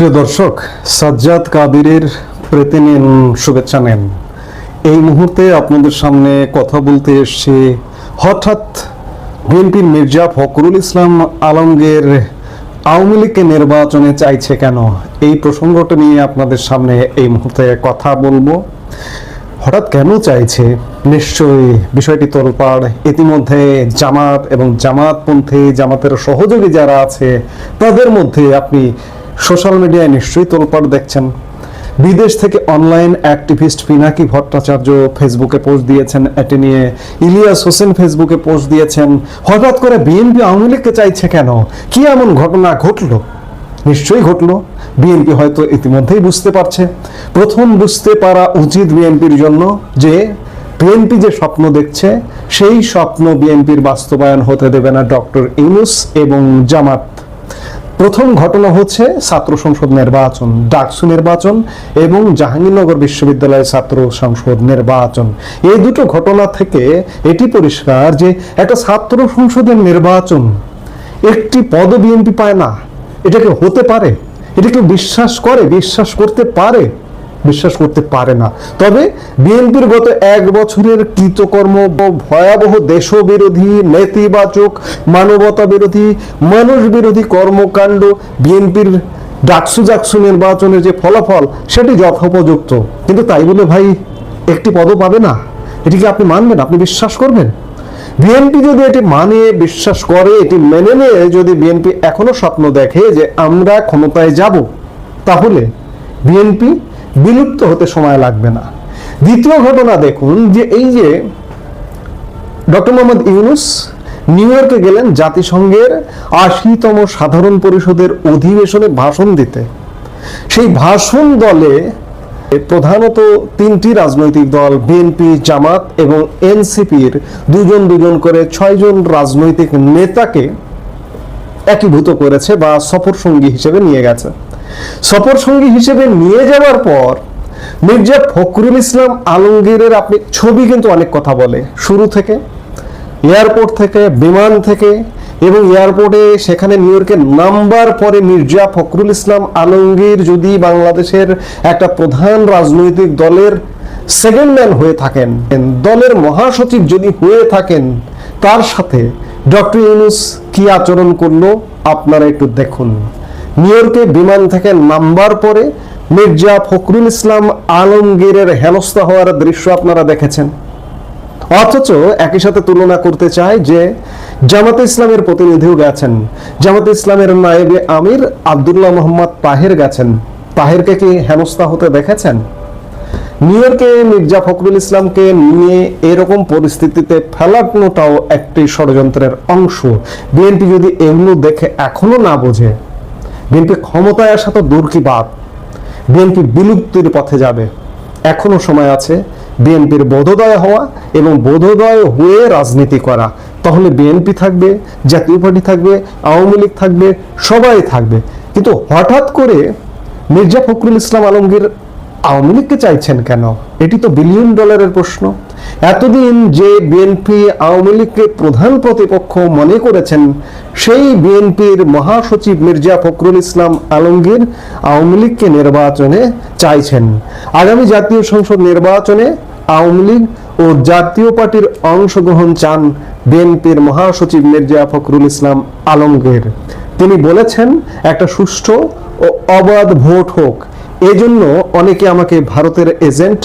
প্রিয় দর্শক, সাজ্জাদ কাদিরের প্রীতি নিন, শুভেচ্ছা নেন। এই মুহূর্তে আপনাদের সামনে কথা বলতে এসেছি। হঠাৎ বিএনপির মির্জা ফখরুল ইসলাম আলমগীর আওয়ামী লীগকে নির্বাচনে চাইছে কেন, এই প্রসঙ্গটা নিয়ে আপনাদের সামনে এই মুহূর্তে কথা বলবো। হঠাৎ কেন চাইছে, নিশ্চয়ই বিষয়টি তোলপাড়। ইতিমধ্যে জামাত এবং জামাতপন্থী, জামাতের সহযোগী যারা আছে তাদের মধ্যে আপনি সোশ্যাল মিডিয়ায় নিশ্চয়ই তোলপাড় দেখছেন। বিদেশ থেকে অনলাইন অ্যাক্টিভিস্ট পিনাকি ভট্টাচার্য ফেসবুকে পোস্ট দিয়েছেন এটি নিয়ে, ইলিয়াস হোসেন ফেসবুকে পোস্ট দিয়েছেন। হঠাৎ করে বিএনপি আওয়ামী লীগকে চাইছে কেন, কি এমন ঘটনা ঘটলো? নিশ্চয়ই ঘটলো। বিএনপি হয়তো ইতিমধ্যেই বুঝতে পারছে। প্রথম বুঝতে পারা উচিত বিএনপির জন্য যে বিএনপি যে স্বপ্ন দেখছে সেই স্বপ্ন বিএনপির বাস্তবায়ন হতে দেবে না ডক্টর ইউনূস এবং জামাত। প্রথম ঘটনা হচ্ছে ছাত্র সংসদ নির্বাচন, ডাকসু নির্বাচন এবং জাহাঙ্গীরনগর বিশ্ববিদ্যালয় ছাত্র সংসদ নির্বাচন। এই দুটো ঘটনা থেকে এটি পরিষ্কার যে একটা ছাত্র সংসদের নির্বাচন, একটি পদ বিএনপি পায় না। এটাকে হতে পারে? এটাকে বিশ্বাস করে? বিশ্বাস করতে পারে? বিশ্বাস করতে পারে না। তবে বিএনপির গত এক বছরের কৃতকর্ম, ভয়াবহ দেশবিরোধী, নেতিবাচক, মানবতা বিরোধী, মানুষ বিরোধী কর্মকাণ্ড, বিএনপির ডাকসু জাকসু নির্বাচনের যে ফলাফল সেটি যথোপযুক্ত। কিন্তু তাই বলে ভাই একটি পদও পাবে না, এটিকে আপনি মানবেন? আপনি বিশ্বাস করবেন? বিএনপি যদি এটি মানে, বিশ্বাস করে, এটি মেনে নিয়ে যদি বিএনপি এখনো স্বপ্ন দেখে যে আমরা ক্ষমতায় যাব, তাহলে বিএনপি বিলুপ্ত হতে সময় লাগবে না। দ্বিতীয় ঘটনা দেখুন, যে এই যে ডক্টর মোহাম্মদ ইউনূস নিউ ইয়র্কে গেলেন জাতিসংঘের ৮০তম সাধারণ পরিষদের অধিবেশনে ভাষণ দিতে। সেই ভাষণ দলে প্রধানত তিনটি রাজনৈতিক দল, বিএনপি, জামাত এবং এনসিপির দুজন করে ৬ জন রাজনৈতিক নেতাকে একীভূত করেছে বা সফর সঙ্গী হিসেবে নিয়ে গেছে। সফর সঙ্গী হিসেবে নিয়ে যাওয়ার পর মির্জা ফখরুল ইসলাম আলমগীরের আপনি ছবি কিন্তু অনেক কথা বলে, শুরু থেকে, এয়ারপোর্ট থেকে, বিমান থেকে, এবং এয়ারপোর্টে সেখানে নিউ ইয়র্কের নাম্বার পরে মির্জা ফখরুল ইসলাম আলমগীর যদি বাংলাদেশের একটা প্রধান রাজনৈতিক দলের সেকেন্ড ম্যান হয়ে থাকেন, দলের মহাসচিব যদি হয়ে থাকেন, তার সাথে ডক্টর ইউনূস কি আচরণ করলো আপনারা একটু দেখুন। নিউ ইয়র্কে বিমান থেকে নাম্বার পরে মির্জা ফখরুল ইসলাম আলমগীরের হেনস্থা হওয়ার দৃশ্য আপনারা দেখেছেন। অথচ একই সাথে তুলনা করতে চায় যে জামাতে ইসলামের প্রতিনিধিও গেছেন, জামাতে ইসলামের নায়েবে আমির আব্দুল্লাহ মোহাম্মদ তাহের গেছেন। তাহেরকে কি হেনস্থা হতে দেখেছেন? নিউ ইয়র্কে মির্জা ফখরুল ইসলামকে নিয়ে এরকম পরিস্থিতিতে ফেলানোটাও একটি ষড়যন্ত্রের অংশ। বিএনপি যদি এগুলো দেখে এখনো না বোঝে, বিএনপি ক্ষমতায় আসা তো দূর কি বাদ, বিএনপি বিলুপ্তির পথে যাবে। এখনো সময় আছে বিএনপির বোধোদয় হওয়া এবং বোধোদয় হয়ে রাজনীতি করা। তাহলে বিএনপি থাকবে, জাতীয় পার্টি থাকবে, আওয়ামী লীগ থাকবে, সবাই থাকবে। কিন্তু হঠাৎ করে মির্জা ফখরুল ইসলাম আলমগীর আওয়ামী লীগকে চাইছেন কেন? এটি তো বিলিয়ন ডলারের প্রশ্ন। এতদিন যে বিএনপি আওয়ামী লীগকে প্রধান প্রতিপক্ষ মনে করেছেন, সেই বিএনপির মহাসচিব মির্জা ফখরুল ইসলাম আলমগীর আওয়ামী লীগকে নির্বাচনে চাইছেন। আগামী জাতীয় সংসদ নির্বাচনে আওয়ামী লীগ ও জাতীয় পার্টির অংশগ্রহণ চান বিএনপির মহাসচিব মির্জা ফখরুল ইসলাম আলমগীর। তিনি বলেছেন একটা সুষ্ঠু ও অবাধ ভোট হোক। এজন্য অনেকে আমাকে ভারতের এজেন্ট,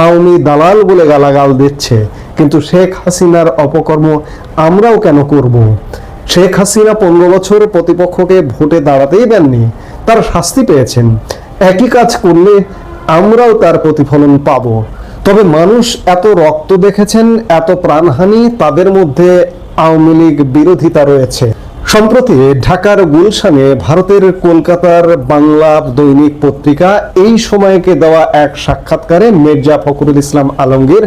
আওয়ামী দালাল বলে গালাগাল দিচ্ছে। কিন্তু শেখ হাসিনার অপকর্ম আমরাও কেন করব? শেখ হাসিনা 15 বছর প্রতিপক্ষকে ভোটে দাঁড়াতেই দেননি, তার শাস্তি পেয়েছেন। একই কাজ করলে আমরাও তার প্রতিফলন পাব। তবে মানুষ এত রক্ত দেখেছেন, এত প্রাণহানি, তাদের মধ্যে আওয়ামী লীগ বিরোধিতা রয়েছে। সম্প্রতি ঢাকার গুলশানে ভারতের কলকাতার বাংলা দৈনিক পত্রিকা এই সময়কে দেওয়া এক সাক্ষাৎকারে মির্জা ফখরুল ইসলাম আলমগীর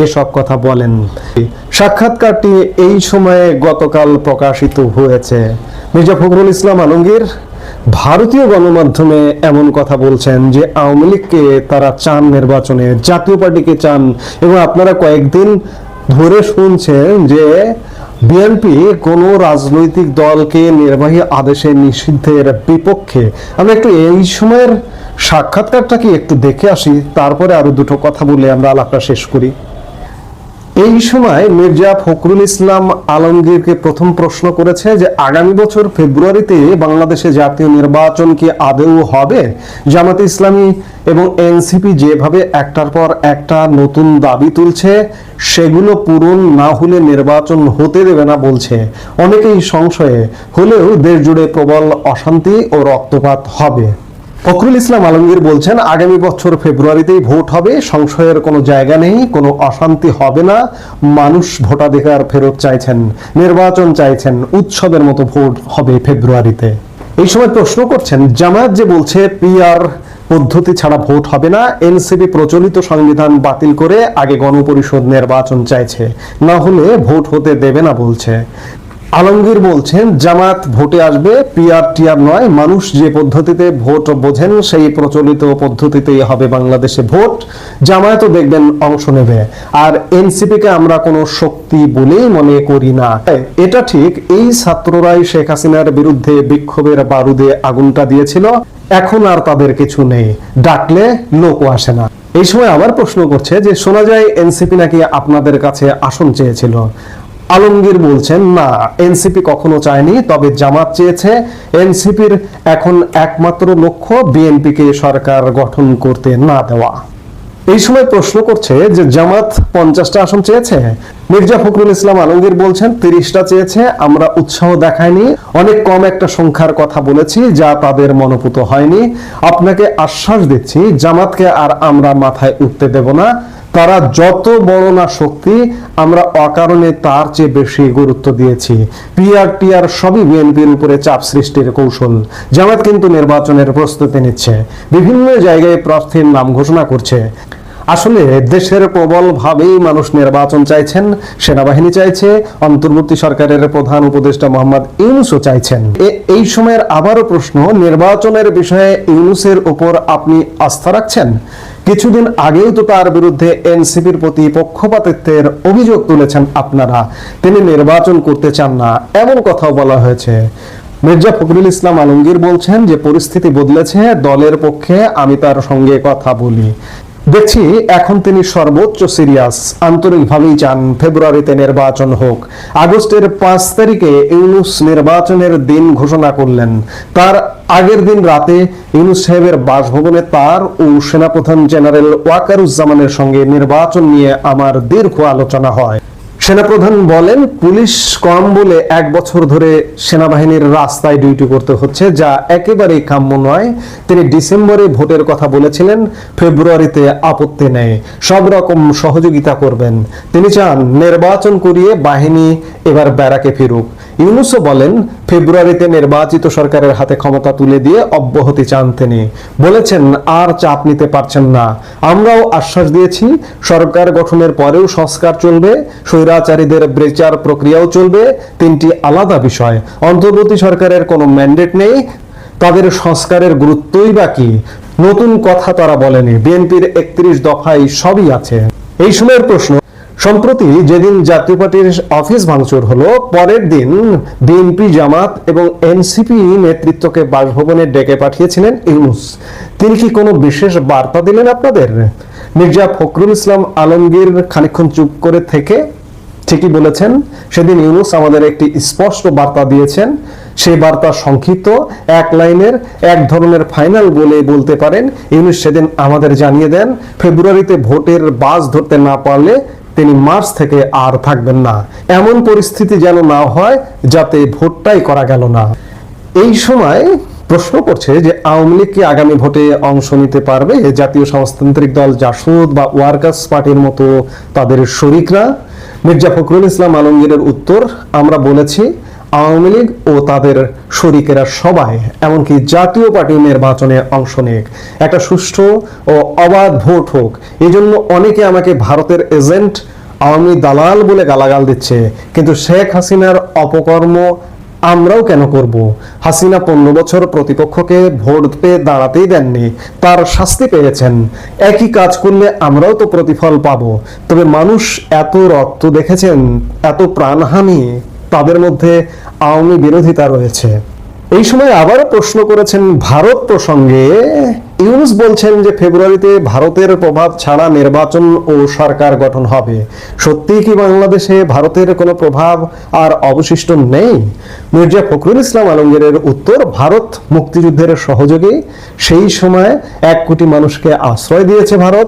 এসব কথা বলেন। সাক্ষাৎকারটি এই সময়ে গতকাল প্রকাশিত হয়েছে। মির্জা ফখরুল ইসলাম আলমগীর ভারতীয় গণমাধ্যমে এমন কথা বলছেন যে আওয়ামী লীগকে তারা চান নির্বাচনে, জাতীয় পার্টিকে চান, এবং আপনারা কয়েকদিন ধরে শুনছেন যে বিএনপি কোনো রাজনৈতিক দলকে নির্বাহী আদেশে নিষিদ্ধের বিপক্ষে। আমরা একটু এই সময়ের সাক্ষাৎকারটাকে একটু দেখে আসি, তারপরে আরো দুটো কথা বলে আমরা আলাপটা শেষ করি। এই সময় মির্জা ফখরুল ইসলাম আলমগীরকে প্রথম প্রশ্ন করেছে যে আগামী বছর ফেব্রুয়ারিতে বাংলাদেশে জাতীয় নির্বাচন কি আদৌ হবে? জামাতে ইসলামী এবং এনসিপি যেভাবে একটার পর একটা নতুন দাবি তুলছে, সেগুলো পূরণ না হলে নির্বাচন হতে দেবে না বলছে। অনেকেই সংশয়ে হলেও দেশ জুড়ে প্রবল অশান্তি ও রক্তপাত হবে। ফখরুল ইসলাম আলমগীর বলছেন আগামী বছর ফেব্রুয়ারিতেই ভোট হবে, সংশয়ের কোনো জায়গা নেই, কোনো অশান্তি হবে না। মানুষ ভোটাধিকার ফেরত চাইছেন, নির্বাচন চাইছেন, উৎসবের মতো ভোট হবে ফেব্রুয়ারিতে। এই সময় প্রশ্ন করছেন জামায়াত যে বলছে পিআর পদ্ধতি ছাড়া ভোট হবে না, এনসিপি প্রচলিত সংবিধান বাতিল করে আগে গণপরিষদ নির্বাচন চাইছে, না হলে ভোট হতে দেবে না বলছে। আলমগীর বলছেন জামাত ভোটে আসবে, পিআর টিআর নয়। মানুষ যে পদ্ধতিতে ভোট বোঝেন সেই প্রচলিত পদ্ধতিতেই হবে বাংলাদেশে ভোট। জামায়াতও দেখবেন অংশ নেবে। আর এনসিপিকে আমরা কোনো শক্তি বলেই মনে করি না। এটা ঠিক, এই ছাত্ররাই শেখ হাসিনার বিরুদ্ধে বিক্ষোভের বারুদে আগুনটা দিয়েছিল। এখন আর তাদের কিছু নেই, ডাকলে লোকও আসে না। এই সময় আবার প্রশ্ন করছে যে শোনা যায় এনসিপি নাকি আপনাদের কাছে আসন চেয়েছিল। আলমগীর বলছেন না, এনসিপি কখনো চায়নি, তবে জামাত চেয়েছে। এনসিপির এখন একমাত্র লক্ষ্য বিএনপিকে সরকার গঠন করতে না দেওয়া। এই সময় প্রশ্ন করছে যে জামাত 50টা আসন চেয়েছে। মির্জা ফখরুল ইসলাম আলমগীর বলছেন 30টা চেয়েছে। আমরা উৎসাহ দেখাইনি, অনেক কম একটা সংখ্যার কথা বলেছি যা তাদের মনোপুত হয়নি। আপনাকে আশ্বাস দিচ্ছি জামাতকে আর আমরা মাথায় উঠতে দেব না। তারা যত বড় না শক্তি, আমরা অকারণে তার চেয়ে বেশি গুরুত্ব দিয়েছি। পিআর টিআর সবই বিএনপির উপরে চাপ সৃষ্টির কৌশল। জামাত কিন্তু নির্বাচনের প্রস্তুতি নিচ্ছে, বিভিন্ন জায়গায় প্রার্থীর নাম ঘোষণা করছে। আসলে দেশের প্রবল ভাবেই মানুষ নির্বাচন চাইছেন, সেনাবাহিনী চাইছে, অন্তর্বর্তী সরকারের প্রধান উপদেষ্টা মোহাম্মদ ইউনূসও চাইছেন। এই সময়ের আবারও প্রশ্ন, নির্বাচনের বিষয়ে ইউনূসের উপর আপনি আস্থা রাখছেন? কিছুদিন আগেও তো তার বিরুদ্ধে এনসিপির প্রতি পক্ষপাতিত্বের অভিযোগ তুলেছেন আপনারা। তিনি নির্বাচন করতে চান না, এমন কথাও বলা হয়েছে। মির্জা ফখরুল ইসলাম আলমগীর বলছেন যে পরিস্থিতি বদলেছে, দলের পক্ষে আমি তার সঙ্গে কথা বলি। দেখছি এখন তিনি সর্বোচ্চ সিরিয়াস, আন্তরিকভাবেই চান ফেব্রুয়ারিতে নির্বাচন হোক। আগস্টের 5 তারিখে ইউনূস নির্বাচনের দিন ঘোষণা করলেন। তার আগের দিন রাতে ইউনূস সাহেবের বাসভবনে তার ও সেনাপ্রধান জেনারেল ওয়াকারুজ্জামানের সঙ্গে নির্বাচন নিয়ে আমার দীর্ঘ আলোচনা হয়। সেনাপ্রধান বলেন পুলিশ কম বলে 1 বছর ধরে সেনাবাহিনীর রাস্তায় ডিউটি করতে হচ্ছে, যা একেবারেই কাম্য নয়। তিনি ডিসেম্বরে ভোটের কথা বলেছিলেন, ফেব্রুয়ারিতে আপত্তি নেই, সব রকম সহযোগিতা করবেন। তিনি চান নির্বাচন করিয়ে বাহিনী এবার ব্যারাকে ফিরুক। ইউনূসও বলেন ফেব্রুয়ারিতে নির্বাচিত সরকারের হাতে ক্ষমতা তুলে দিয়ে অব্যাহতি চান তিনি। বলেছেন আর চাপ নিতে পারছেন না। আমরাও আশ্বাস দিয়েছি সরকার গঠনের পরেও সংস্কার চলবে, স্বৈরাচারীদের বিচার প্রক্রিয়াও চলবে। 3টি আলাদা বিষয়। অন্তর্বর্তী সরকারের কোনো ম্যান্ডেট নেই, তাদের সংস্কারের গুরুত্বই বা কি? নতুন কথা তারা বলেনি, বিএনপির 31 দফায় সবই আছে। এই সময়ের প্রশ্ন, সম্প্রতি যেদিন জাতীয় পার্টির অফিস ভাঙচুর হলো, পরের দিন বিএনপি, জামাত এবং এনসিপি নেতৃত্বকে বাসভবনে ডেকে পাঠিয়েছিলেন ইউনূস। তিনি কি কোনো বিশেষ বার্তা দিলেন আপনাদের? মির্জা ফখরুল ইসলাম আলমগীর খানিকক্ষণ চুপ করে থেকে ঠিকই বলেছেন, সেদিন ইউনূস আমাদের একটি স্পষ্ট বার্তা দিয়েছেন। সেই বার্তা সংক্ষিপ্ত, 1 লাইনের, এক ধরনের ফাইনাল বলে বলতে পারেন। ইউনূস সেদিন আমাদের জানিয়ে দেন ফেব্রুয়ারিতে ভোটের বাস ধরতে না পারলে তিনি মার্চ থেকে আর থাকবেন না। এমন পরিস্থিতি যেন না হয় যাতে ভোটটাই করা গেল না। এই সময় প্রশ্ন করছে যে আওয়ামী লীগ কি আগামী ভোটে অংশ নিতে পারবে? জাতীয় সমাজতান্ত্রিক দল জাসদ বা ওয়ার্কার্স পার্টির মতো তাদের শরিকরা? মির্জা ফখরুল ইসলাম আলমগীরের উত্তর, আমরা বলেছি আওয়ামী লীগ ও তাদের শরিকেরা সবাই, এমনকি জাতীয় পার্টি নির্বাচনে অংশ নিক, একটা সুষ্ঠু ও অবাধ ভোট হোক। এই জন্য অনেকে আমাকে ভারতের এজেন্ট, আওয়ামী দালাল বলে গালাগাল দিচ্ছে, কিন্তু শেখ হাসিনার অপকর্ম আমরাও কেন করব? হাসিনা 15 বছর প্রতিপক্ষকে ভোট পেয়ে দাঁড়াতেই দেননি, তার শাস্তি পেয়েছেন। একই কাজ করলে আমরাও তো প্রতিফল পাবো। তবে মানুষ এত রক্ত দেখেছেন, এত প্রাণহানি, তাদের মধ্যে আওয়ামী বিরোধিতা রয়েছে। এই সময় আবারও প্রশ্ন করেছেন ভারত প্রসঙ্গে। ইউনূস বলছেন যে ফেব্রুয়ারিতে ভারতের প্রভাব ছাড়া নির্বাচন ও সরকার গঠন হবে। সত্যিই কি বাংলাদেশে ভারতের কোনো প্রভাব আর অবশিষ্ট নেই? মির্জা ফখরুল ইসলাম আলমগীরের উত্তর, ভারত মুক্তিযুদ্ধের সহযোগী। সেই সময় 1 কোটি মানুষকে আশ্রয় দিয়েছে ভারত।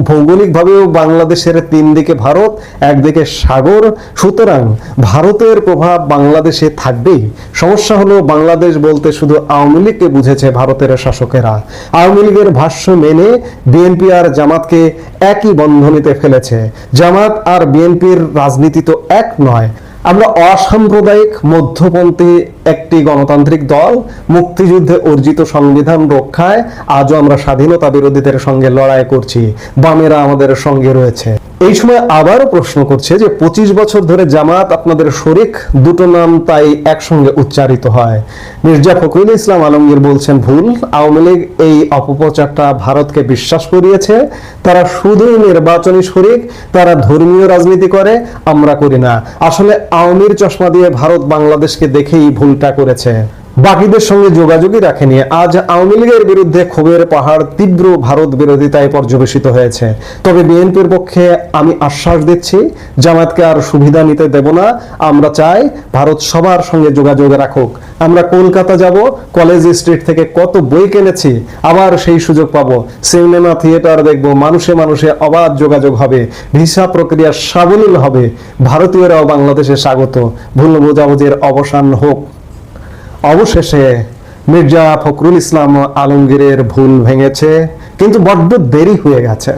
ভৌগোলিকভাবেও বাংলাদেশের 3 দিকে ভারত, একদিকে সাগর। সুতরাং ভারতের প্রভাব বাংলাদেশে থাকবেই। সমস্যা হলো বাংলাদেশ বলতে শুধু আওয়ামী লীগকে বুঝেছে ভারতের শাসকেরা। আওয়ামী লীগের ভাষ্য মেনে বিএনপি আর জামাতকে একই বন্ধনীতে ফেলেছে। জামাত আর বিএনপির রাজনীতি তো এক নয়। আমরা অসাম্প্রদায়িক মধ্যপন্থী একটি গণতান্ত্রিক দল। মুক্তিযুদ্ধে অর্জিত সংবিধান রক্ষায় আজও আমরা স্বাধীনতা বিরোধীদের সঙ্গে লড়াই করছি। বামেরা আমাদের সঙ্গে রয়েছে। এই সময় আবারও প্রশ্ন করছে যে 25 বছর ধরে জামাত আপনাদের শরিক, দুটো নাম তাই একসঙ্গে উচ্চারিত হয়। মির্জা ফখরুল ইসলাম আলমগীর বলছেন ভুল। আওয়ামী লীগ এই অপপ্রচারটা ভারতকে বিশ্বাস করিয়েছে। তারা শুধুই নির্বাচনী শরিক, তারা ধর্মীয় রাজনীতি করে, আমরা করি না। আসলে আওয়ামীর চশমা দিয়ে ভারত বাংলাদেশকে দেখেই ভুলটা করেছে, বাকিদের সঙ্গে যোগাযোগই রাখেনি। আজ আওয়ামী লীগের বিরুদ্ধে ক্ষোভের পাহাড় তীব্র ভারত বিরোধিতায় পর্যবেসিত হয়েছে। তবে বিএনপির পক্ষে আমি আশ্বাস দিচ্ছি, জামাতকে আর সুবিধা নিতে দেব না। আমরা চাই ভারত সবার সঙ্গে যোগাযোগ রাখুক। আমরা কলকাতা যাব, কলেজ স্ট্রিট থেকে কত বই কিনেছি, আবার সেই সুযোগ পাবো। সিনেমা থিয়েটার দেখবো, মানুষে মানুষে অবাধ যোগাযোগ হবে, ভিসা প্রক্রিয়া সাবলীল হবে। ভারতীয়রাও বাংলাদেশে স্বাগত। ভুল বোঝাবুঝির অবসান হোক। অবশেষে মির্জা ফখরুল ইসলাম আলমগীরের ভুল ভেঙেছে, কিন্তু বড্ড দেরি হয়ে গেছে।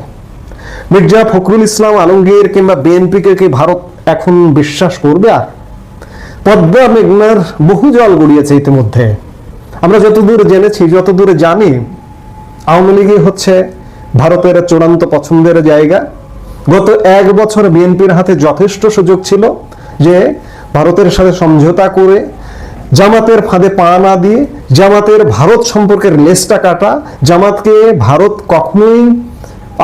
মির্জা ফখরুল ইসলাম আলমগীর কিংবা বিএনপিকে কি ভারত এখন বিশ্বাস করবে? আর পদ্মা মেঘনার বহু জল গড়িয়েছে ইতিমধ্যে। আমরা যতদূর জেনেছি, যতদূর জানি, আওয়ামী লীগই হচ্ছে ভারতের চূড়ান্ত পছন্দের জায়গা। গত 1 বছর বিএনপির হাতে যথেষ্ট সুযোগ ছিল যে ভারতের সাথে সমঝোতা করে জামাতের ফাঁদে পা না দিয়ে, জামাতের ভারত সম্পর্কের লেজটা কাটা। জামাতকে ভারত কখনোই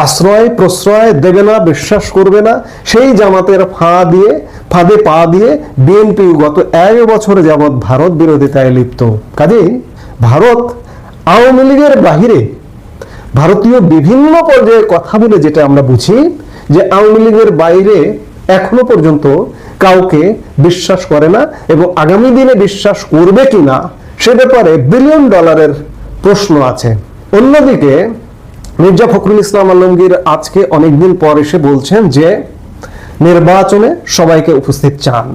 আশ্রয় প্রশ্রয় দেবে না, বিশ্বাস করবে না। সেই জামাতের ফাঁদে পা দিয়ে বিএনপি গত 1 বছর যাবৎ ভারত বিরোধিতায় লিপ্ত। কাজেই ভারত আওয়ামী লীগের বাহিরে ভারতীয় বিভিন্ন পর্যায়ে কথা বলে যেটা আমরা বুঝি, যে আওয়ামী লীগের বাইরে এখনো পর্যন্ত কাউকে বিশ্বাস করে না, এবং আগামী দিনে বিশ্বাস করবে কিনা সে ব্যাপারে বিলিয়ন ডলারের প্রশ্ন আছে। অন্যদিকে মির্জা ফখরুল ইসলাম আলমগীর আজকে অনেকদিন পর এসে বলছেন যে নির্বাচনে সবাইকে উপস্থিত চান।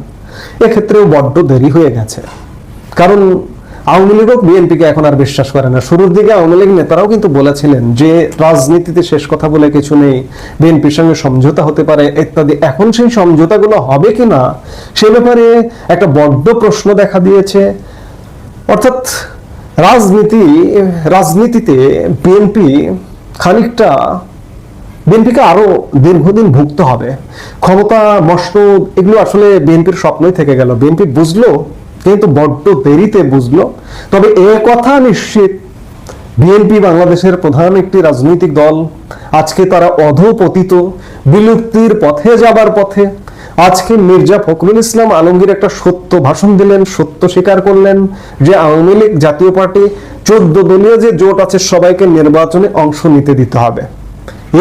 এক্ষেত্রেও বড্ড দেরি হয়ে গেছে, কারণ আওয়ামী লীগ বিএনপিকে এখন আর বিশ্বাস করে না। শুরুর দিকে আওয়ামী লীগ নেতারাও কিন্তু বলেছিলেন যে রাজনীতিতে শেষ কথা বলে কিছু নেই, বিএনপির সঙ্গে সমঝোতা হতে পারে ইত্যাদি। এখন সেই সমঝোতাগুলো হবে কিনা সে ব্যাপারে একটা বড্ড প্রশ্ন দেখা দিয়েছে। অর্থাৎ রাজনীতিতে বিএনপিকে আরো দীর্ঘদিন ভুগতে হবে। ক্ষমতা মসনদ এগুলো আসলে বিএনপির স্বপ্নই থেকে গেল। বিএনপি বুঝলো, কিন্তু বড্ড দেরিতে বুঝলো। তবে এ কথা নিশ্চিত, বিএনপি বাংলাদেশের প্রধান একটি রাজনৈতিক দল। আজকে তারা অধঃপতিত, বিলুপ্তির পথে যাবার পথে। আজকে মির্জা ফখরুল ইসলাম আলমগীর একটা সত্য ভাষণ দিলেন, সত্য স্বীকার করলেন যে আওয়ামী লীগ জাতীয় পার্টি 14 দলীয় যে জোট আছে সবাইকে নির্বাচনে অংশ নিতে দিতে হবে,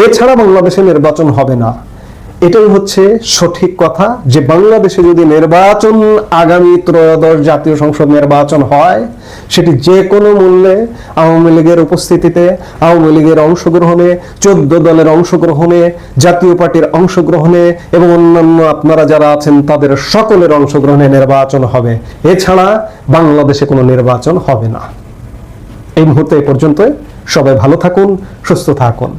এছাড়া বাংলাদেশে নির্বাচন হবে না। এটাই হচ্ছে সঠিক কথা, যে বাংলাদেশে যদি নির্বাচন, আগামী ত্রয়োদশ জাতীয় সংসদ নির্বাচন হয়, সেটি যে কোনো মূল্যে আওয়ামী লীগের উপস্থিতিতে, আওয়ামী লীগের অংশগ্রহণে, 14 দলের অংশগ্রহণে, জাতীয় পার্টির অংশগ্রহণে এবং অন্যান্য আপনারা যারা আছেন তাদের সকলের অংশগ্রহণে নির্বাচন হবে। এছাড়া বাংলাদেশে কোনো নির্বাচন হবে না। এই মুহূর্তে এ পর্যন্ত। সবাই ভালো থাকুন, সুস্থ থাকুন।